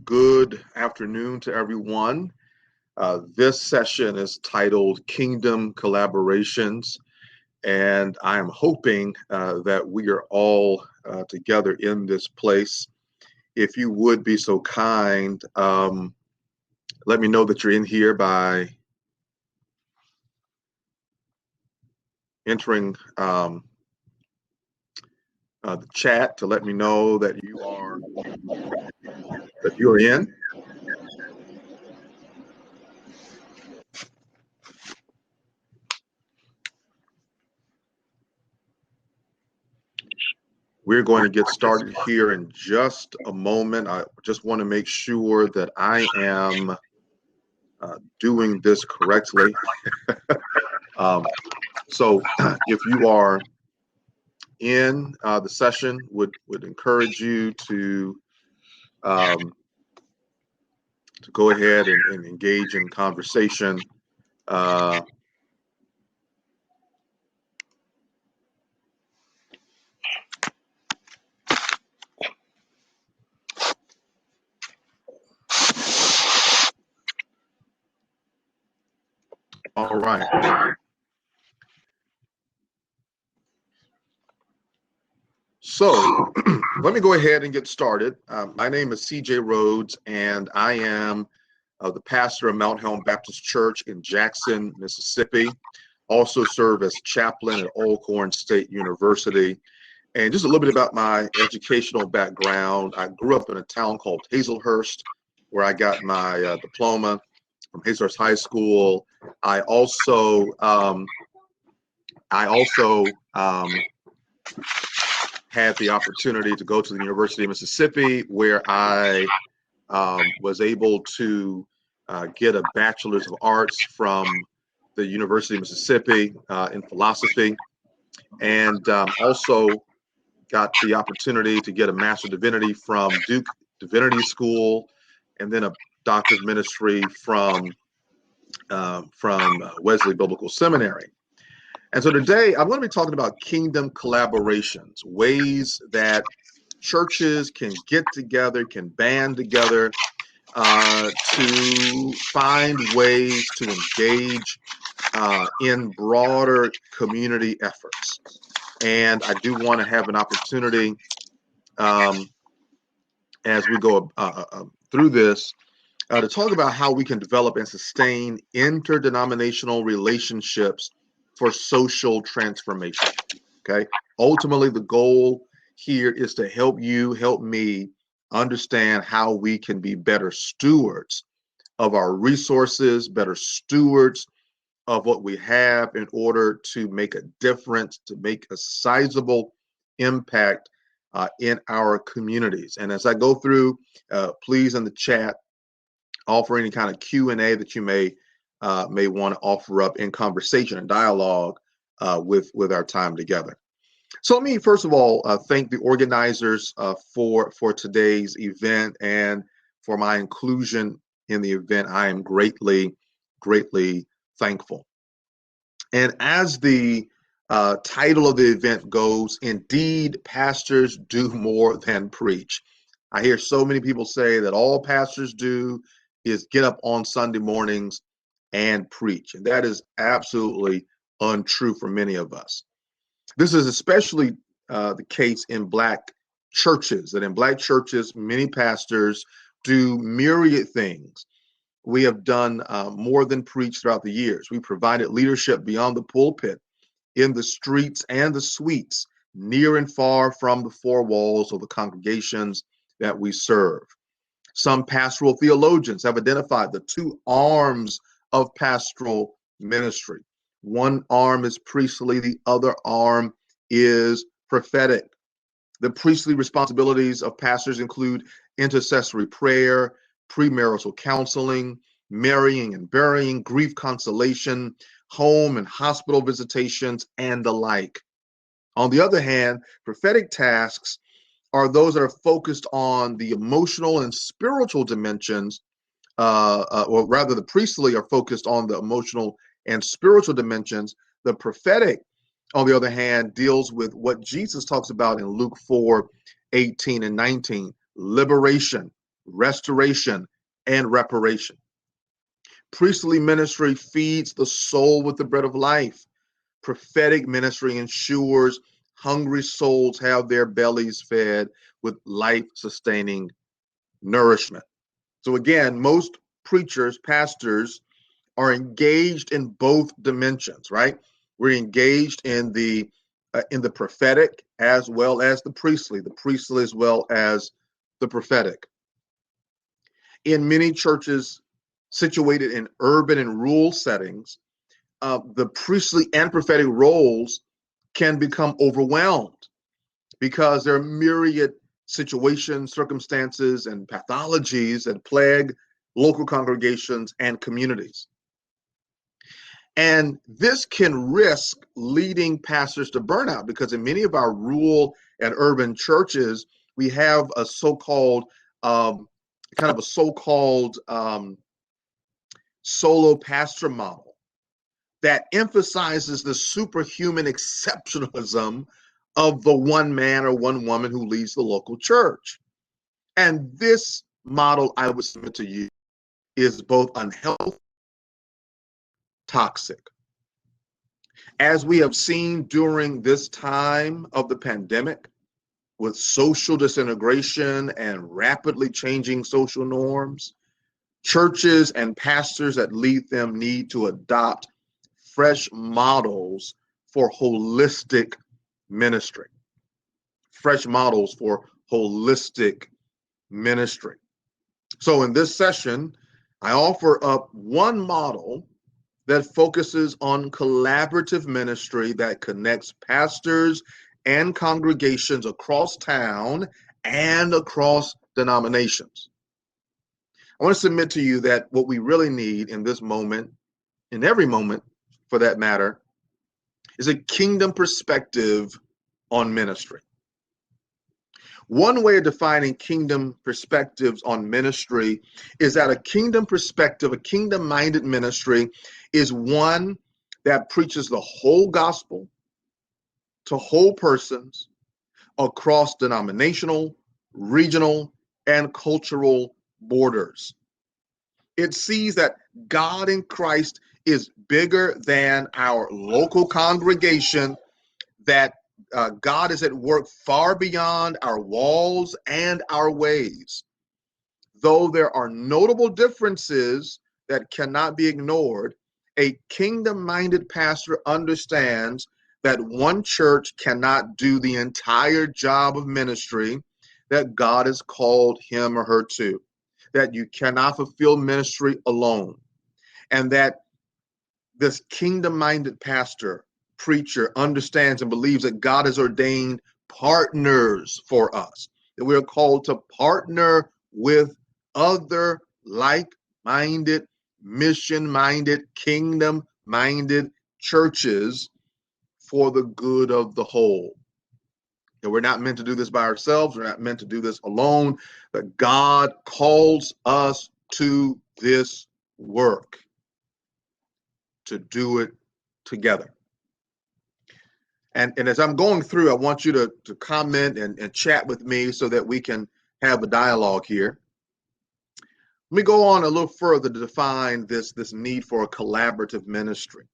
Good afternoon to everyone. This session is titled Kingdom Collaborations, and I am hoping that we are all together in this place. If you would be so kind, let me know that you're in here by entering the chat to let me know that you are in. We're going to get started here in just a moment. I just want to make sure that I am doing this correctly. So if you are in the session, would encourage you to go ahead and engage in conversation. All right. So let me go ahead and get started. My name is CJ Rhodes, and I am the pastor of Mount Helm Baptist Church in Jackson, Mississippi. Also serve as chaplain at Alcorn State University. And just a little bit about my educational background. I grew up in a town called Hazelhurst, where I got my diploma from Hazelhurst High School. I also had the opportunity to go to the University of Mississippi, where I was able to get a bachelor's of arts from the University of Mississippi in philosophy, and also got the opportunity to get a Master of Divinity from Duke Divinity School, and then a Doctor of Ministry from Wesley Biblical Seminary. And so today I'm going to be talking about kingdom collaborations, ways that churches can get together, can band together to find ways to engage in broader community efforts. And I do want to have an opportunity as we go through this to talk about how we can develop and sustain interdenominational relationships for social transformation. Okay. Ultimately, the goal here is to help you, help me understand how we can be better stewards of our resources, better stewards of what we have in order to make a difference, to make a sizable impact in our communities. And as I go through, please in the chat, offer any kind of Q&A that you may want to offer up in conversation and dialogue with our time together. So let me first of all thank the organizers for today's event and for my inclusion in the event. I am greatly thankful. And as the title of the event goes, indeed, pastors do more than preach. I hear so many people say that all pastors do is get up on Sunday mornings and preach. And that is absolutely untrue for many of us. This is especially the case in Black churches, that in Black churches, many pastors do myriad things. We have done more than preach throughout the years. We provided leadership beyond the pulpit, in the streets and the suites, near and far from the four walls of the congregations that we serve. Some pastoral theologians have identified the two arms of pastoral ministry. One arm is priestly, the other arm is prophetic. The priestly responsibilities of pastors include intercessory prayer, premarital counseling, marrying and burying, grief consolation, home and hospital visitations, and the like. On the other hand, prophetic tasks are those that are focused on the emotional and spiritual dimensions, or rather the priestly are focused on the emotional and spiritual dimensions. The prophetic, on the other hand, deals with what Jesus talks about in Luke 4:18 and 19, liberation, restoration, and reparation. Priestly ministry feeds the soul with the bread of life. Prophetic ministry ensures hungry souls have their bellies fed with life-sustaining nourishment. So again, most preachers, pastors are engaged in both dimensions, right? We're engaged in the prophetic as well as the priestly as well as the prophetic. In many churches situated in urban and rural settings, the priestly and prophetic roles can become overwhelmed because there are myriad situations, circumstances, and pathologies that plague local congregations and communities. And this can risk leading pastors to burnout because in many of our rural and urban churches, we have a so-called solo pastor model that emphasizes the superhuman exceptionalism of the one man or one woman who leads the local church. And this model, I would submit to you, is both unhealthy, toxic. As we have seen during this time of the pandemic, with social disintegration and rapidly changing social norms, churches and pastors that lead them need to adopt fresh models for holistic ministry. Fresh models for holistic ministry. So in this session, I offer up one model that focuses on collaborative ministry that connects pastors and congregations across town and across denominations. I want to submit to you that what we really need in this moment, in every moment for that matter, is a kingdom perspective on ministry. One way of defining kingdom perspectives on ministry is that a kingdom perspective, a kingdom-minded ministry, is one that preaches the whole gospel to whole persons across denominational, regional, and cultural borders. It sees that God in Christ is bigger than our local congregation, that God is at work far beyond our walls and our ways. Though there are notable differences that cannot be ignored, a kingdom-minded pastor understands that one church cannot do the entire job of ministry that God has called him or her to, that you cannot fulfill ministry alone, and that this kingdom-minded pastor, preacher understands and believes that God has ordained partners for us, that we're called to partner with other like-minded, mission-minded, kingdom-minded churches for the good of the whole. And we're not meant to do this by ourselves. We're not meant to do this alone. But God calls us to this work, to do it together. And as I'm going through, I want you to comment and chat with me so that we can have a dialogue here. Let me go on a little further to define this need for a collaborative ministry.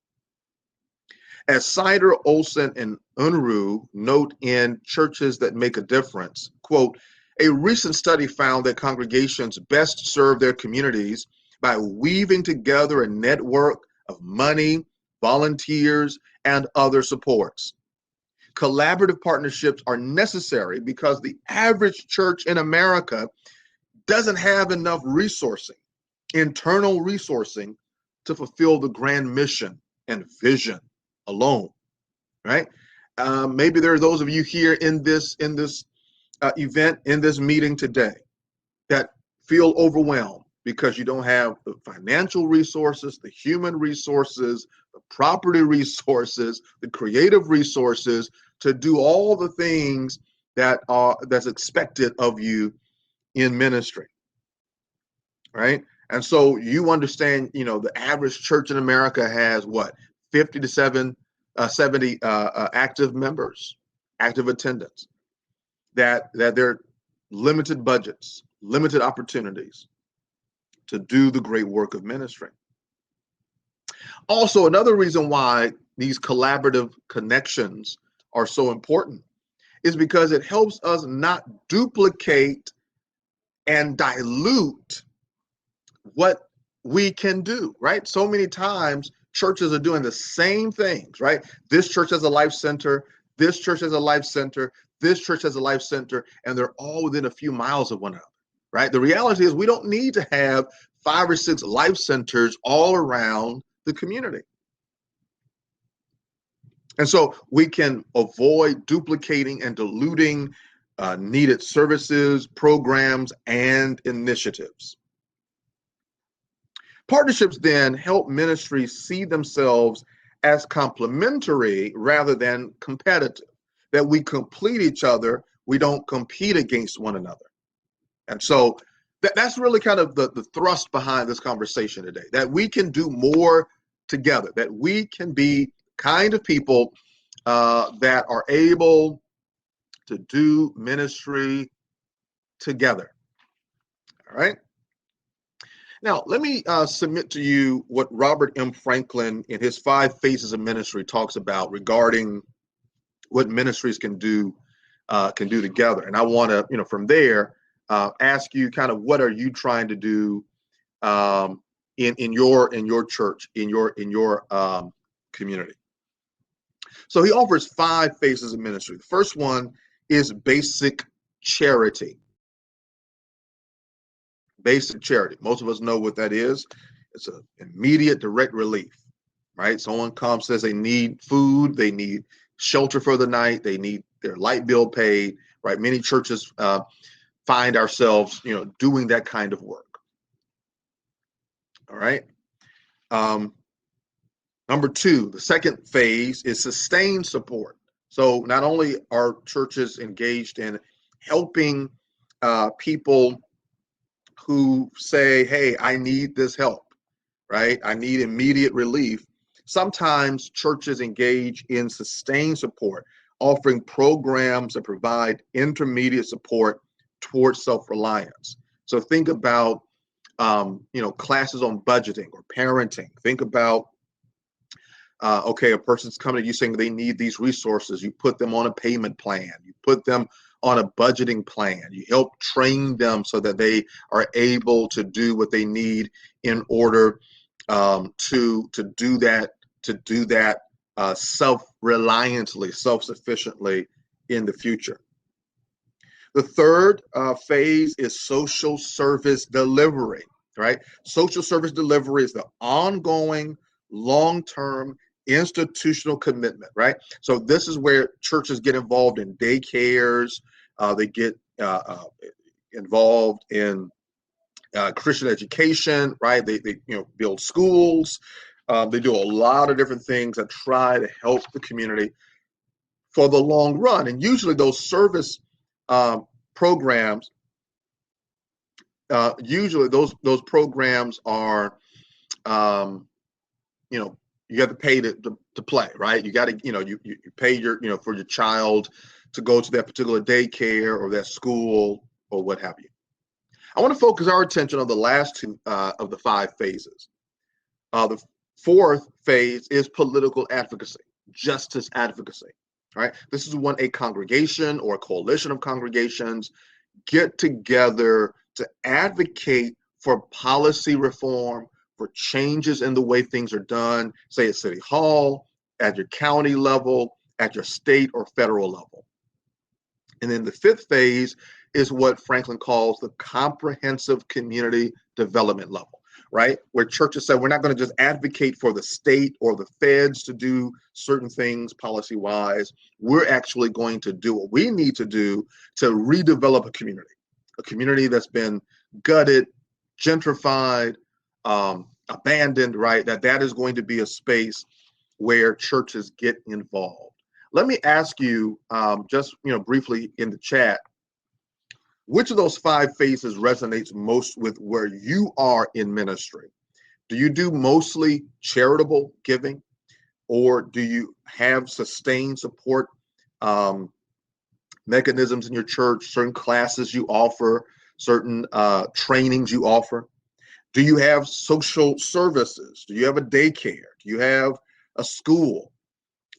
As Sider, Olson, and Unruh note in Churches That Make a Difference, quote, a recent study found that congregations best serve their communities by weaving together a network of money, volunteers, and other supports. Collaborative partnerships are necessary because the average church in America doesn't have enough resourcing, internal resourcing, to fulfill the grand mission and vision alone, right? Maybe there are those of you here in this event, in this meeting today, that feel overwhelmed because you don't have the financial resources, the human resources, the property resources, the creative resources to do all the things that's expected of you in ministry, right? And so you understand, the average church in America has what, 50 to 70 active members, active attendants, that they're limited budgets, limited opportunities to do the great work of ministry. Also, another reason why these collaborative connections are so important is because it helps us not duplicate and dilute what we can do, right? So many times churches are doing the same things, right? This church has a life center, this church has a life center, this church has a life center, and they're all within a few miles of one another, right? The reality is we don't need to have 5 or 6 life centers all around the community. And so we can avoid duplicating and diluting needed services, programs, and initiatives. Partnerships then help ministries see themselves as complementary rather than competitive, that we complete each other, we don't compete against one another. And so that's really kind of the thrust behind this conversation today, that we can do more together, that we can be kind of people that are able to do ministry together. All right. Now, let me submit to you what Robert M. Franklin in his 5 Phases of Ministry talks about regarding what ministries can do together. And I want to, from there, ask you kind of what are you trying to do in your church, in your community. So he offers 5 phases of ministry. The first one is basic charity. Basic charity. Most of us know what that is. It's an immediate, direct relief, right? Someone comes, says they need food, they need shelter for the night, they need their light bill paid, right? Many churches find ourselves, doing that kind of work. All right. Number 2, the second phase is sustained support. So not only are churches engaged in helping people who say, hey, I need this help, right? I need immediate relief. Sometimes churches engage in sustained support, offering programs that provide intermediate support towards self-reliance. So think about, classes on budgeting or parenting. Think about, a person's coming to you saying they need these resources. You put them on a payment plan. You put them on a budgeting plan. You help train them so that they are able to do what they need in order to do that self-reliantly, self-sufficiently in the future. The third phase is social service delivery, right? Social service delivery is the ongoing, long-term, institutional commitment, right? So this is where churches get involved in daycares, they get involved in Christian education, right? They build schools. They do a lot of different things that try to help the community for the long run. And usually those service programs, usually those programs are, you have to pay to play, right? You got to, you pay for your child to go to that particular daycare or that school or what have you. I want to focus our attention on the last 2 of the 5 phases. The 4th phase is political advocacy, justice advocacy, right? This is when a congregation or a coalition of congregations get together to advocate for policy reform, for changes in the way things are done, say at City Hall, at your county level, at your state or federal level. And then the 5th phase is what Franklin calls the comprehensive community development level, right? Where churches say, we're not going to just advocate for the state or the feds to do certain things policy-wise. We're actually going to do what we need to do to redevelop a community that's been gutted, gentrified, abandoned, right? That is going to be a space where churches get involved. Let me ask you, just briefly in the chat, which of those 5 phases resonates most with where you are in ministry? Do you do mostly charitable giving, or do you have sustained support mechanisms in your church, certain classes you offer, certain trainings you offer? Do you have social services? Do you have a daycare? Do you have a school?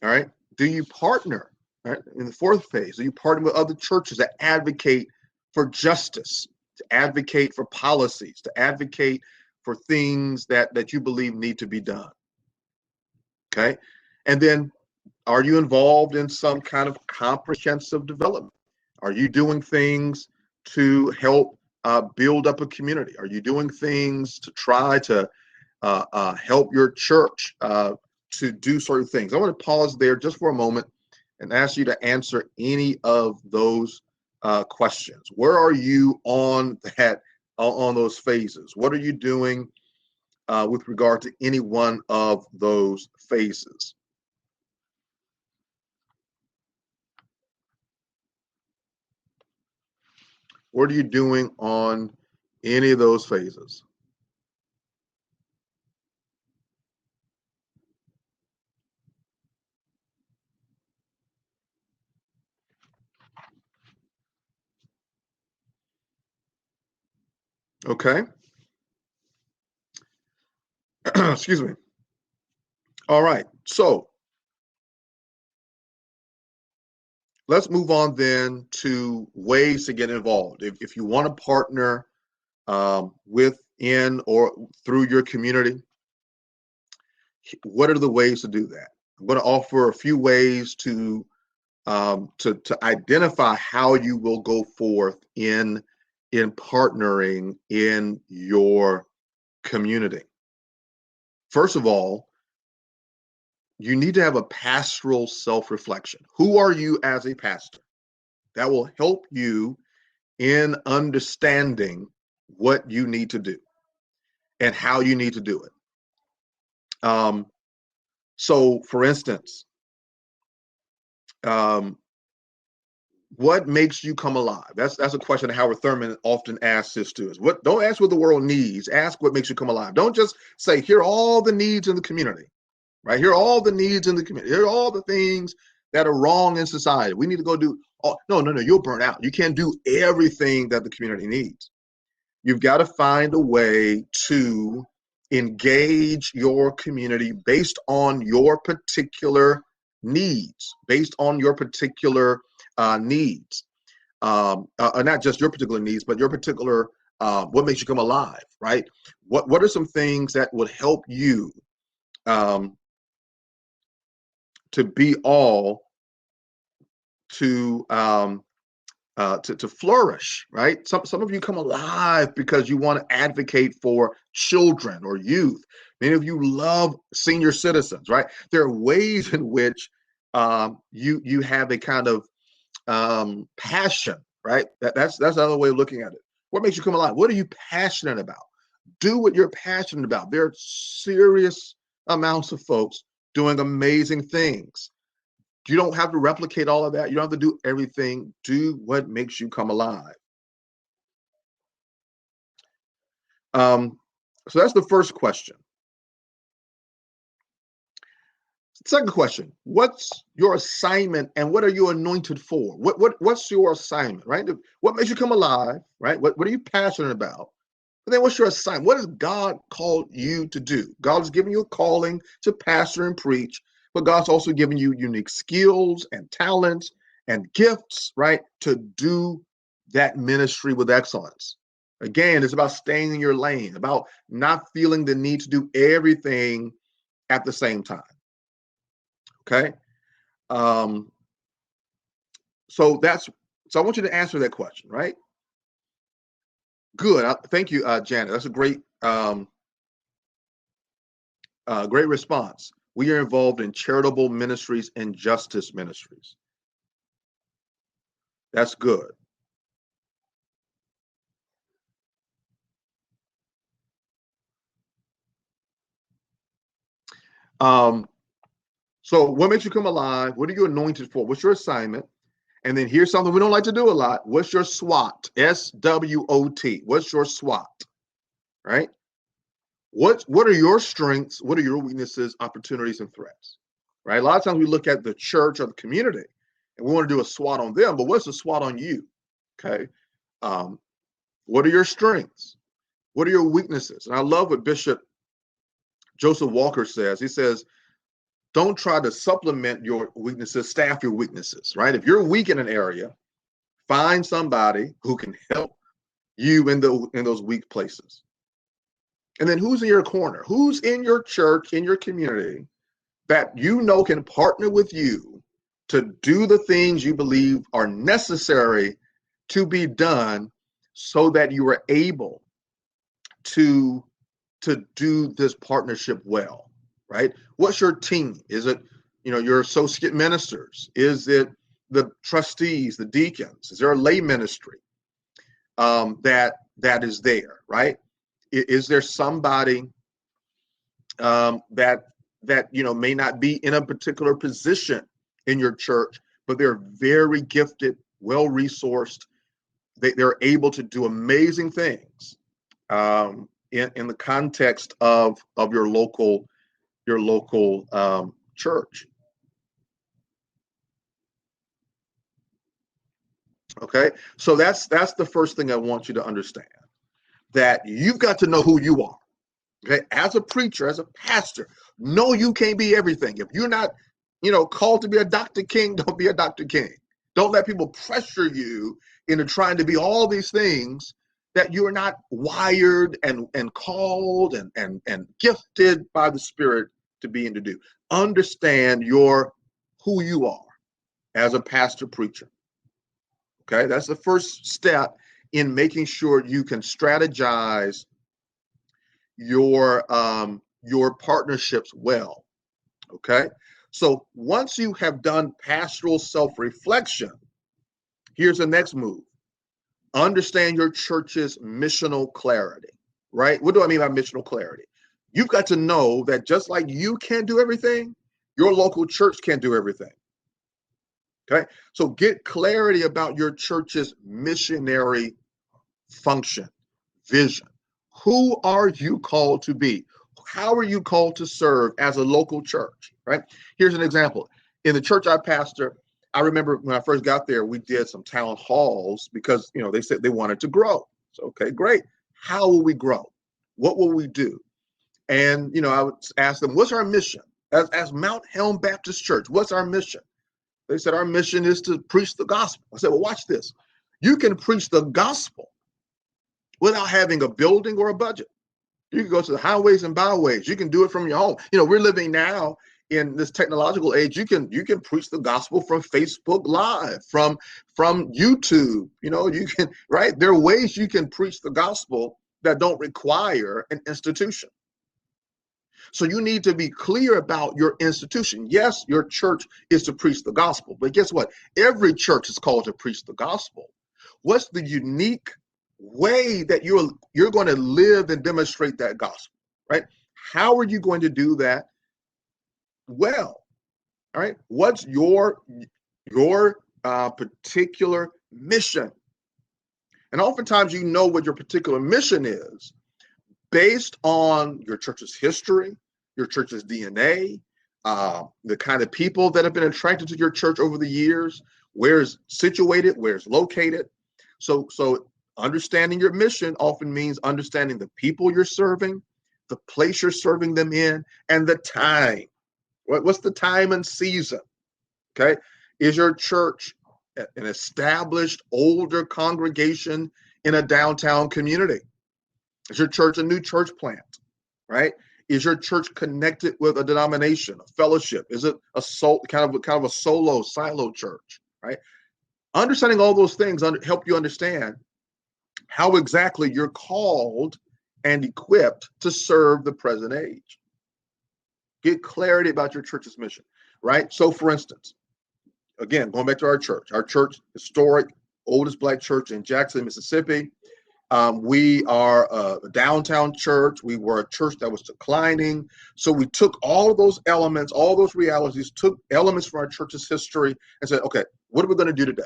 All right. Do you partner? All right. In the fourth phase, do you partner with other churches that advocate for justice, to advocate for policies, to advocate for things that you believe need to be done? Okay. And then, are you involved in some kind of comprehensive development? Are you doing things to help build up a community? Are you doing things to try to help your church to do certain things? I want to pause there just for a moment and ask you to answer any of those questions. Where are you on those phases? What are you doing with regard to any one of those phases? What are you doing on any of those phases? Okay. Excuse me. All right. So let's move on then to ways to get involved. If you want to partner within or through your community, what are the ways to do that? I'm going to offer a few ways to identify how you will go forth in partnering in your community. First of all, you need to have a pastoral self-reflection. Who are you as a pastor? That will help you in understanding what you need to do and how you need to do it. So, for instance, what makes you come alive? That's a question that Howard Thurman often asks his students. Don't ask what the world needs. Ask what makes you come alive. Don't just say, here are all the needs in the community, right? Here are all the needs in the community. Here are all the things that are wrong in society. We need to go do all. No, you'll burn out. You can't do everything that the community needs. You've got to find a way to engage your community based on your particular needs, based on your particular needs, not just your particular needs, but your particular what makes you come alive, right? What are some things that would help you to be all to flourish, right? Some of you come alive because you want to advocate for children or youth. Many of you love senior citizens, right? There are ways in which you have a kind of passion, right? That's another way of looking at it. What makes you come alive? What are you passionate about? Do what you're passionate about. There are serious amounts of folks doing amazing things. You don't have to replicate all of that. You don't have to do everything. Do what makes you come alive. So that's the first question. Second question: what's your assignment, and what are you anointed for? What's your assignment? Right? What makes you come alive? Right? What are you passionate about? But then what's your assignment? What has God called you to do? God has given you a calling to pastor and preach, but God's also given you unique skills and talents and gifts, right, to do that ministry with excellence. Again, it's about staying in your lane, about not feeling the need to do everything at the same time. Okay. Um, so I want you to answer that question, right? Good. Thank you, Janet. That's a great great response. We are involved in charitable ministries and justice ministries. That's good. So what makes you come alive? What are you anointed for? What's your assignment? And then here's something we don't like to do a lot. What's your SWOT? SWOT. What's your SWOT? Right? What are your strengths? What are your weaknesses, opportunities, and threats? Right? A lot of times we look at the church or the community and we want to do a SWOT on them, but what's the SWOT on you? Okay. What are your strengths? What are your weaknesses? And I love what Bishop Joseph Walker says. He says, don't try to supplement your weaknesses, staff your weaknesses, right? If you're weak in an area, find somebody who can help you in those weak places. And then who's in your corner? Who's in your church, in your community that you know can partner with you to do the things you believe are necessary to be done so that you are able to do this partnership well, right? What's your team? Is it, your associate ministers? Is it the trustees, the deacons? Is there a lay ministry that is there, right? Is there somebody that may not be in a particular position in your church, but they're very gifted, well resourced. They're able to do amazing things in the context of your local church. Okay, so that's the first thing I want you to understand, that you've got to know who you are. Okay, as a preacher, as a pastor, know you can't be everything. If you're not, called to be a Dr. King, don't be a Dr. King. Don't let people pressure you into trying to be all these things that you're not wired and called and gifted by the Spirit to be and to do. Understand who you are as a pastor preacher. Okay, that's the first step in making sure you can strategize your partnerships well. Okay, so once you have done pastoral self-reflection, here's the next move. Understand your church's missional clarity, right? What do I mean by missional clarity? You've got to know that just like you can't do everything, your local church can't do everything. Okay, so get clarity about your church's missionary function, vision. Who are you called to be? How are you called to serve as a local church, right? Here's an example. In the church I pastor, I remember when I first got there, we did some town halls because, they said they wanted to grow. So, okay, great. How will we grow? What will we do? And, I would ask them, what's our mission? As Mount Helm Baptist Church, what's our mission? They said, our mission is to preach the gospel. I said, well, watch this. You can preach the gospel without having a building or a budget. You can go to the highways and byways. You can do it from your home. We're living now in this technological age. You can preach the gospel from Facebook Live, from YouTube. You can, right? There are ways you can preach the gospel that don't require an institution. So you need to be clear about your institution. Yes, your church is to preach the gospel, but guess what? Every church is called to preach the gospel. What's the unique way that you're going to live and demonstrate that gospel, right? How are you going to do that well? All right. What's your particular mission? And oftentimes you know what your particular mission is based on your church's history, your church's DNA, the kind of people that have been attracted to your church over the years, where it's situated, where it's located. So understanding your mission often means understanding the people you're serving, the place you're serving them in, and the time. What's the time and season? Okay. Is your church an established older congregation in a downtown community? Is your church a new church plant? Right? Is your church connected with a denomination, a fellowship? Is it a kind of a silo church? Right? Understanding all those things help you understand how exactly you're called and equipped to serve the present age. Get clarity about your church's mission, right? So for instance, again, going back to our church, historic, oldest Black church in Jackson, Mississippi. We are a downtown church. We were a church that was declining. So we took all of those elements, all those realities, took elements from our church's history and said, okay, what are we going to do today?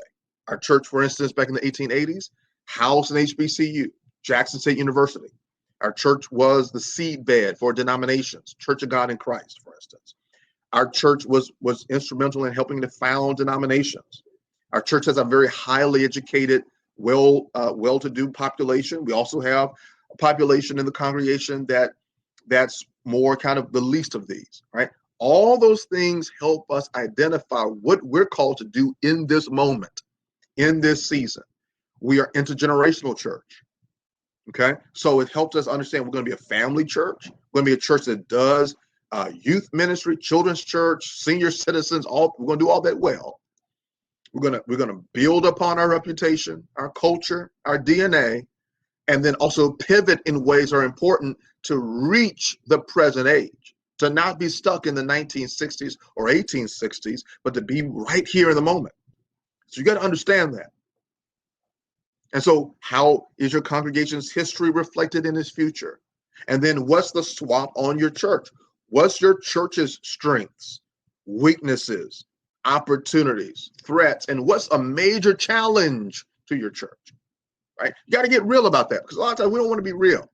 Our church, for instance, back in the 1880s, housed an HBCU, Jackson State University. Our church was the seedbed for denominations, Church of God in Christ, for instance. Our church was instrumental in helping to found denominations. Our church has a very highly educated well-to-do population. We also have a population in the congregation that's more kind of the least of these, right? All those things help us identify what we're called to do in this moment, in this season. We are intergenerational church. Okay, so it helps us understand we're going to be a family church. We're going to be a church that does youth ministry, children's church, senior citizens. We're going to do all that well. We're going to build upon our reputation, our culture, our DNA, and then also pivot in ways that are important to reach the present age. To not be stuck in the 1960s or 1860s, but to be right here in the moment. So you got to understand that. And so how is your congregation's history reflected in its future? And then what's the swap on your church? What's your church's strengths, weaknesses, opportunities, threats, and what's a major challenge to your church, right? You got to get real about that, because a lot of times we don't want to be real,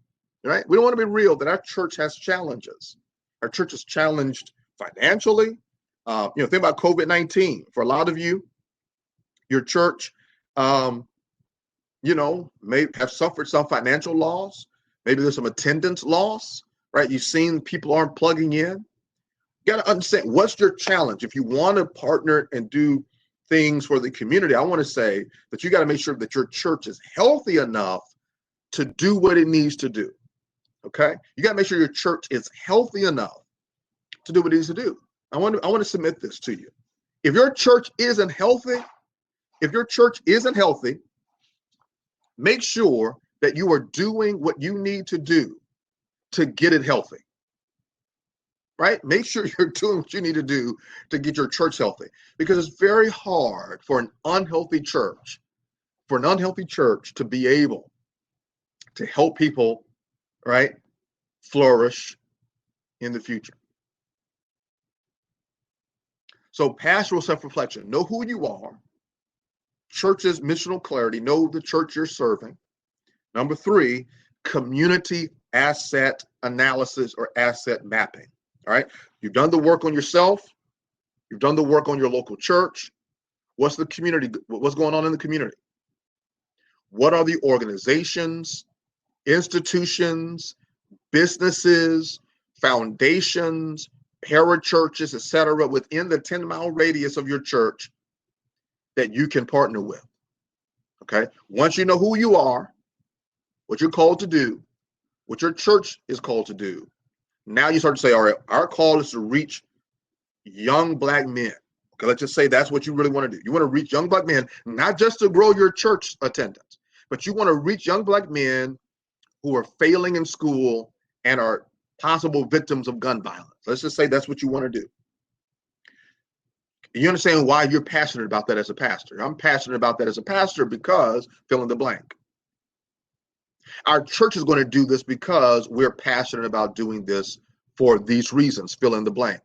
right? We don't want to be real that our church has challenges. Our church is challenged financially. Think about COVID-19. For a lot of you, your church, may have suffered some financial loss. Maybe there's some attendance loss, right? You've seen people aren't plugging in. You got to understand, what's your challenge? If you want to partner and do things for the community, I want to say that you got to make sure that your church is healthy enough to do what it needs to do. Okay? You got to make sure your church is healthy enough to do what it needs to do. I want to submit this to you. If your church isn't healthy, make sure that you are doing what you need to do to get it healthy, right? Make sure you're doing what you need to do to get your church healthy, because it's very hard for an unhealthy church to be able to help people, right, flourish in the future. So pastoral self-reflection, know who you are. Church's missional clarity, know the church you're serving. Number 3, community asset analysis or asset mapping. All right. You've done the work on yourself. You've done the work on your local church. What's the community? What's going on in the community? What are the organizations, institutions, businesses, foundations, parachurches, etc., within the 10-mile radius of your church that you can partner with? Okay. Once you know who you are, what you're called to do, what your church is called to do, now you start to say, all right, our call is to reach young Black men. Okay, let's just say that's what you really want to do. You want to reach young Black men, not just to grow your church attendance, but you want to reach young Black men who are failing in school and are possible victims of gun violence. Let's just say that's what you want to do. You understand why you're passionate about that as a pastor. I'm passionate about that as a pastor because fill in the blank. Our church is going to do this because we're passionate about doing this for these reasons, fill in the blank.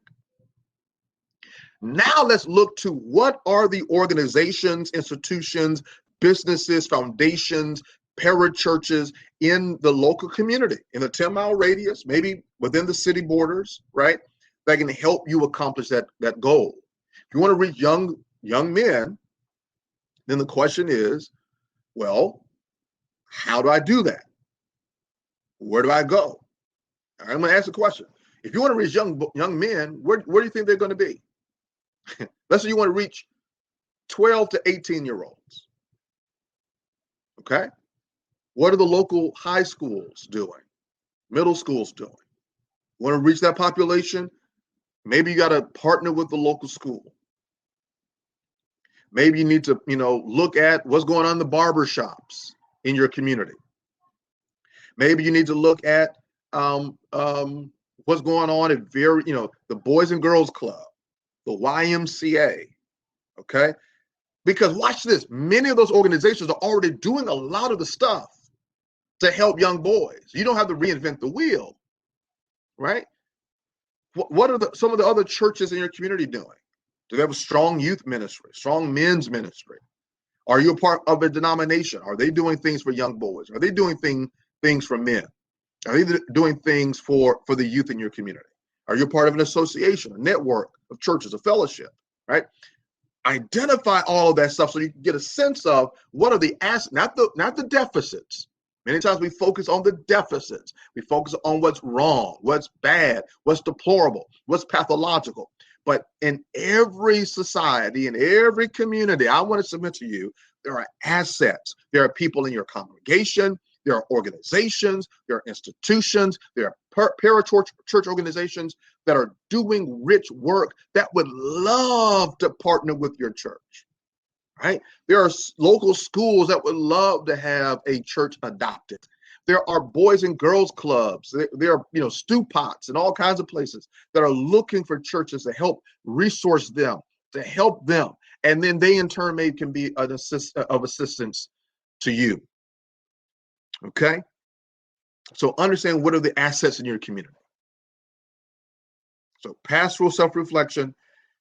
Now let's look to what are the organizations, institutions, businesses, foundations, parachurches in the local community, in the 10-mile radius, maybe within the city borders, right, that can help you accomplish that goal. If you want to reach young men, then the question is, well, how do I do that? Where do I go? I'm going to ask the question. If you want to reach young men, where do you think they're going to be? Let's say you want to reach 12 to 18-year-olds. Okay? What are the local high schools doing? Middle schools doing? Want to reach that population? Maybe you got to partner with the local school. Maybe you need to, look at what's going on in the barber shops in your community. Maybe you need to look at what's going on at the Boys and Girls Club, the YMCA, okay? Because watch this, many of those organizations are already doing a lot of the stuff to help young boys. You don't have to reinvent the wheel, right? What are some of the other churches in your community doing? Do they have a strong youth ministry, strong men's ministry? Are you a part of a denomination? Are they doing things for young boys? Are they doing things for men? Are they doing things for the youth in your community? Are you part of an association, a network of churches, a fellowship, right? Identify all of that stuff so you can get a sense of what are the assets, not the deficits. Many times we focus on the deficits. We focus on what's wrong, what's bad, what's deplorable, what's pathological. But in every society, in every community, I want to submit to you, there are assets. There are people in your congregation. There are organizations. There are institutions. There are parachurch organizations that are doing rich work that would love to partner with your church. Right? There are local schools that would love to have a church adopted. There are boys and girls clubs. There are stew pots and all kinds of places that are looking for churches to help resource them, to help them, and then they in turn maybe can be of assistance to you. Okay, so understand what are the assets in your community. So pastoral self-reflection,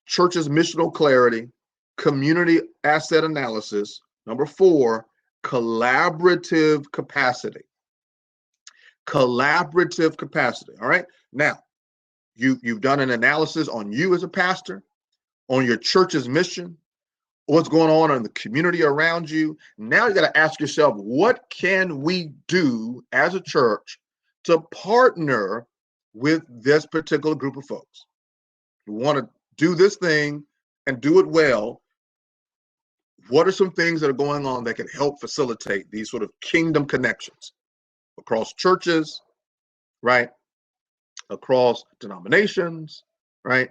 church's missional clarity, community asset analysis. Number 4, collaborative capacity. Collaborative capacity. All right. Now, you've done an analysis on you as a pastor, on your church's mission, what's going on in the community around you. Now you got to ask yourself, what can we do as a church to partner with this particular group of folks? You want to do this thing and do it well. What are some things that are going on that can help facilitate these sort of kingdom connections across churches, right? Across denominations, right?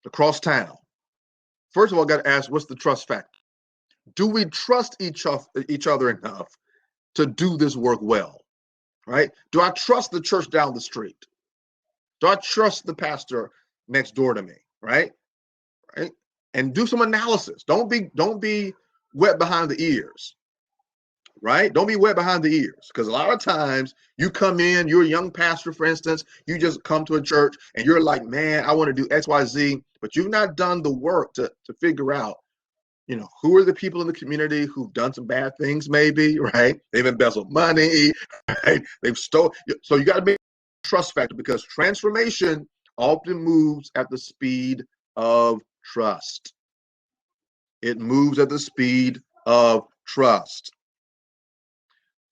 Across town. First of all, got to ask, what's the trust factor? Do we trust each other enough to do this work well, right? Do I trust the church down the street? Do I trust the pastor next door to me, right? Right? And do some analysis. Don't be wet behind the ears, right? Don't be wet behind the ears, because a lot of times you come in, you're a young pastor, for instance, you just come to a church and you're like, man, I want to do X, Y, Z, but you've not done the work to figure out, who are the people in the community who've done some bad things, maybe, right? They've embezzled money, right? They've stolen. So you got to be trust factor, because transformation often moves at the speed of trust. It moves at the speed of trust.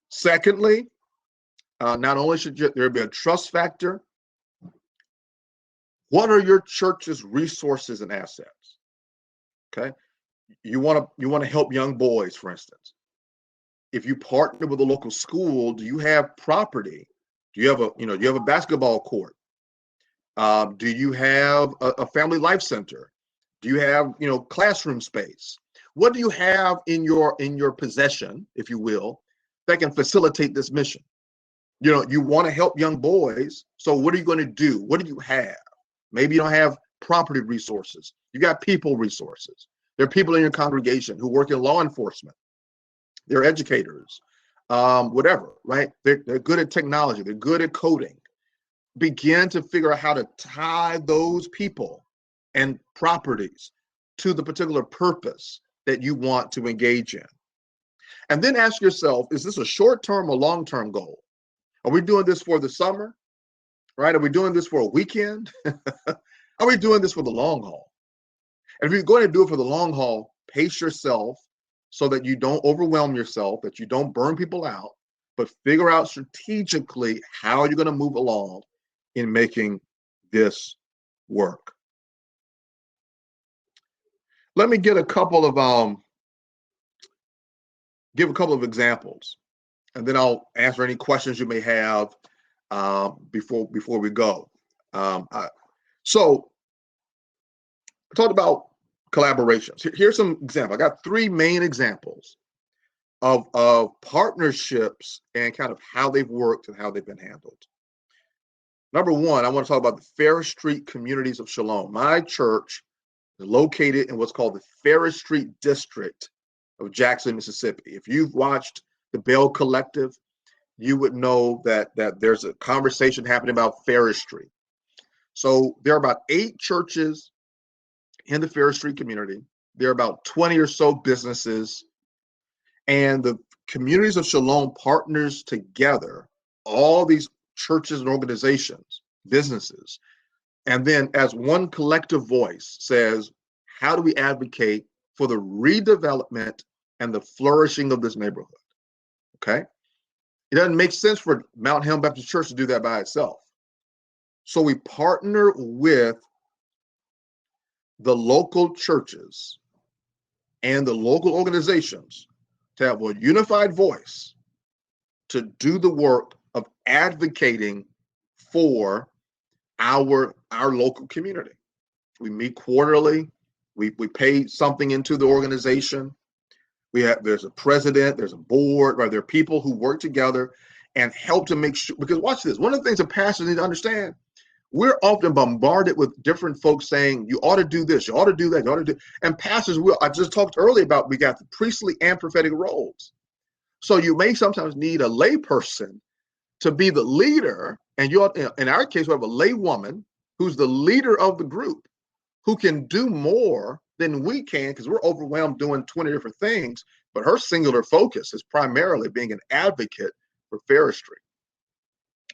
Secondly, not only should there be a trust factor, what are your church's resources and assets? Okay, you want to help young boys, for instance. If you partner with a local school, do you have property? Do you have a basketball court? Do you have a family life center? Do you have classroom space? What do you have in your possession, if you will, that can facilitate this mission? You want to help young boys, so what are you going to do? What do you have? Maybe you don't have property resources. You got people resources. There are people in your congregation who work in law enforcement. They're educators, whatever, right? They're good at technology. They're good at coding. Begin to figure out how to tie those people and properties to the particular purpose that you want to engage in. And then ask yourself, is this a short-term or long-term goal? Are we doing this for the summer, right? Are we doing this for a weekend? Are we doing this for the long haul? And if you're going to do it for the long haul, pace yourself so that you don't overwhelm yourself, that you don't burn people out, but figure out strategically how you're going to move along in making this work. Let me give a couple of examples, and then I'll answer any questions you may have before we go. So I talked about collaborations. Here's some examples. I got 3 main examples of partnerships and kind of how they've worked and how they've been handled. Number 1, I want to talk about the Ferris Street Communities of Shalom. My church is located in what's called the Ferris Street District of Jackson, Mississippi. If you've watched the Bell Collective, you would know that there's a conversation happening about Ferris Street. So there are about 8 churches in the Ferris Street community. There are about 20 or so businesses, and the Communities of Shalom partners together, all these churches and organizations, businesses, and then as one collective voice says, how do we advocate for the redevelopment and the flourishing of this neighborhood. Okay? It doesn't make sense for Mount Helm Baptist Church to do that by itself. So we partner with the local churches and the local organizations to have a unified voice to do the work of advocating for our local community. We meet quarterly. We pay something into the organization. There's a president, there's a board, right? There are people who work together and help to make sure, because watch this. One of the things that pastors need to understand, we're often bombarded with different folks saying, you ought to do this, you ought to do that, you ought to do, and pastors I just talked earlier about, we got the priestly and prophetic roles. So you may sometimes need a lay person to be the leader, and in our case, we have a lay woman who's the leader of the group, who can do more than we can because we're overwhelmed doing 20 different things, but her singular focus is primarily being an advocate for forestry.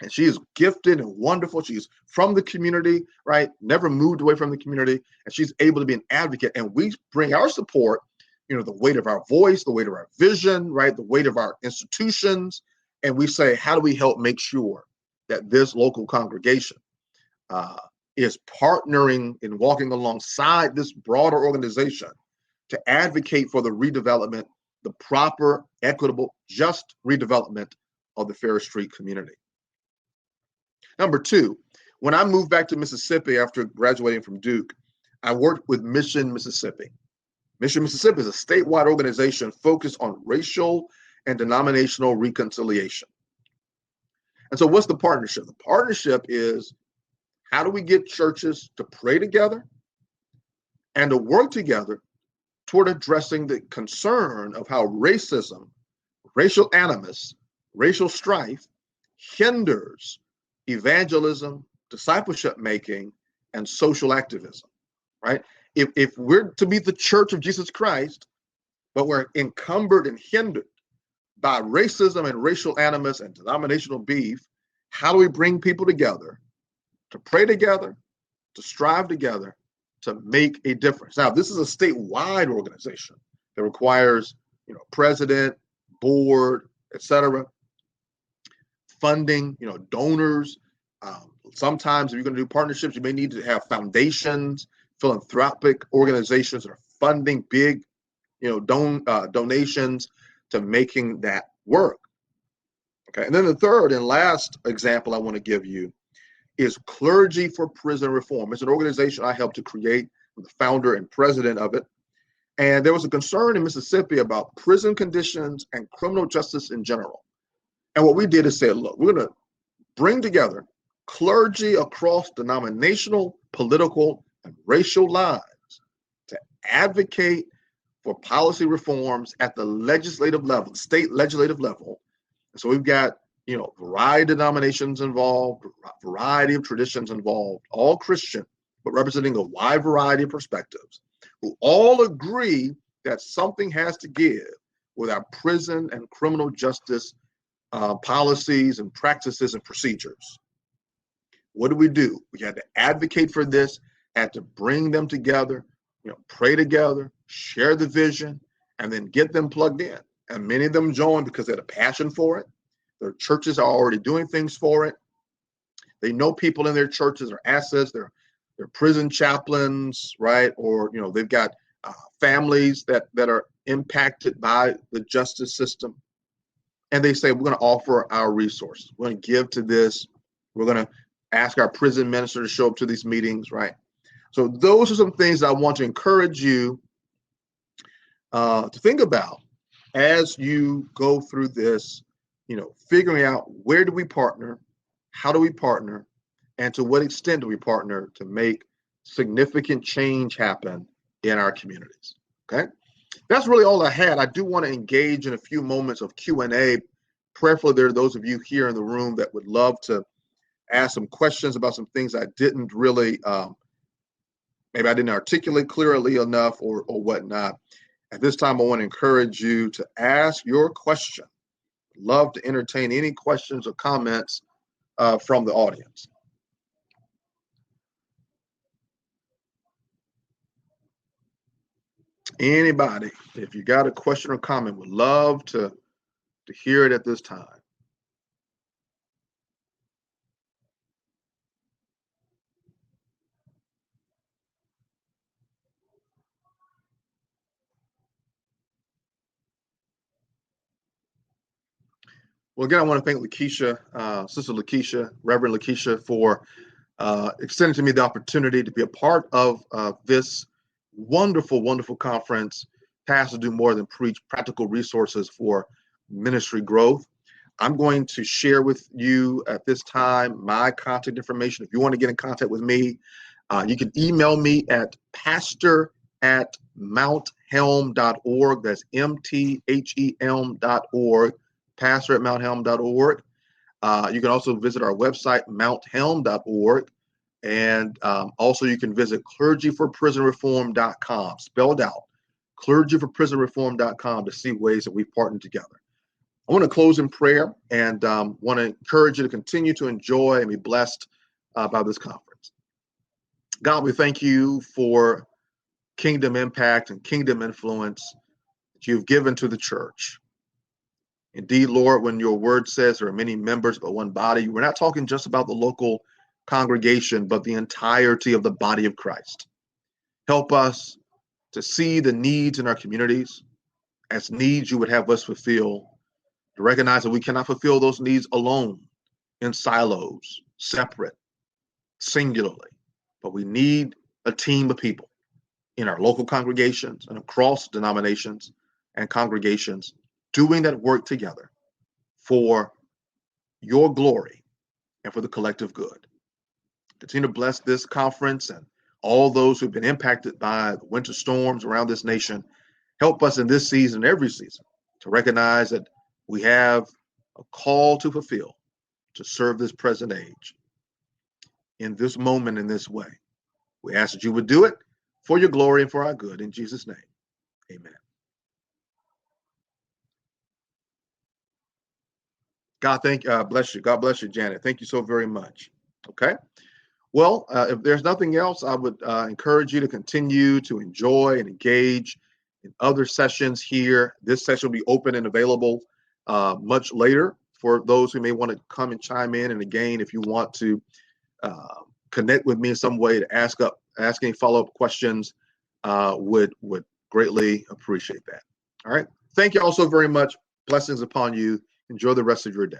And she is gifted and wonderful. She's from the community, right? Never moved away from the community, and she's able to be an advocate. And we bring our support, the weight of our voice, the weight of our vision, right? The weight of our institutions. And we say, how do we help make sure that this local congregation is partnering and walking alongside this broader organization to advocate for the redevelopment, the proper, equitable, just redevelopment of the Ferris Street community. Number two, when I moved back to Mississippi after graduating from Duke, I worked with Mission Mississippi. Mission Mississippi is a statewide organization focused on racial and denominational reconciliation. And so what's the partnership? The partnership is, how do we get churches to pray together and to work together toward addressing the concern of how racism, racial animus, racial strife hinders evangelism, discipleship making, and social activism, right? If we're to be the church of Jesus Christ, but we're encumbered and hindered by racism and racial animus and denominational beef, how do we bring people together to pray together, to strive together, to make a difference? Now, this is a statewide organization that requires, president, board, etc., funding, donors. Sometimes if you're going to do partnerships, you may need to have foundations, philanthropic organizations that are funding big, donations to making that work. Okay, and then the third and last example I want to give you is Clergy for Prison Reform. It's an organization I helped to create. I'm the founder and president of it. And there was a concern in Mississippi about prison conditions and criminal justice in general. And what we did is say, look, we're going to bring together clergy across denominational, political, and racial lines to advocate for policy reforms at the legislative level, state legislative level. And so we've got, variety of denominations involved, variety of traditions involved, all Christian, but representing a wide variety of perspectives, who all agree that something has to give with our prison and criminal justice policies and practices and procedures. What do? We had to advocate for this, had to bring them together, pray together, share the vision, and then get them plugged in. And many of them joined because they had a passion for it. Their churches are already doing things for it. They know people in their churches are assets. They're prison chaplains, right? Or, they've got families that are impacted by the justice system. And they say, we're going to offer our resources. We're going to give to this. We're going to ask our prison minister to show up to these meetings, right? So those are some things I want to encourage you to think about as you go through this, figuring out, where do we partner, how do we partner, and to what extent do we partner to make significant change happen in our communities, okay? That's really all I had. I do want to engage in a few moments of Q&A. Prayerfully, there are those of you here in the room that would love to ask some questions about some things I didn't really, maybe I didn't articulate clearly enough or whatnot. At this time, I want to encourage you to ask your question. Love to entertain any questions or comments from the audience. Anybody, if you got a question or comment, would love to hear it at this time. Well, again, I want to thank LaKesha, Sister LaKesha, Reverend LaKesha, for extending to me the opportunity to be a part of this wonderful, wonderful conference, Pastors Do More Than Preach, practical resources for ministry growth. I'm going to share with you at this time my contact information. If you want to get in contact with me, you can email me at pastor@mounthelm.org. That's MTHEM.org, pastor@mounthelm.org. You can also visit our website, mounthelm.org. And also you can visit clergyforprisonreform.com, spelled out, clergyforprisonreform.com, to see ways that we partner together. I want to close in prayer and want to encourage you to continue to enjoy and be blessed by this conference. God, we thank you for kingdom impact and kingdom influence that you've given to the church. Indeed, Lord, when your word says there are many members but one body, we're not talking just about the local congregation, but the entirety of the body of Christ. Help us to see the needs in our communities as needs you would have us fulfill, to recognize that we cannot fulfill those needs alone, in silos, separate, singularly, but we need a team of people in our local congregations and across denominations and congregations doing that work together for your glory and for the collective good. Continue to bless this conference and all those who've been impacted by the winter storms around this nation. Help us in this season, every season, to recognize that we have a call to fulfill, to serve this present age in this moment, in this way. We ask that you would do it for your glory and for our good. In Jesus' name, amen. God bless you. God bless you, Janet. Thank you so very much. Okay. Well, if there's nothing else, I would encourage you to continue to enjoy and engage in other sessions here. This session will be open and available much later for those who may want to come and chime in. And again, if you want to connect with me in some way to ask any follow-up questions, would greatly appreciate that. All right. Thank you all so very much. Blessings upon you. Enjoy the rest of your day.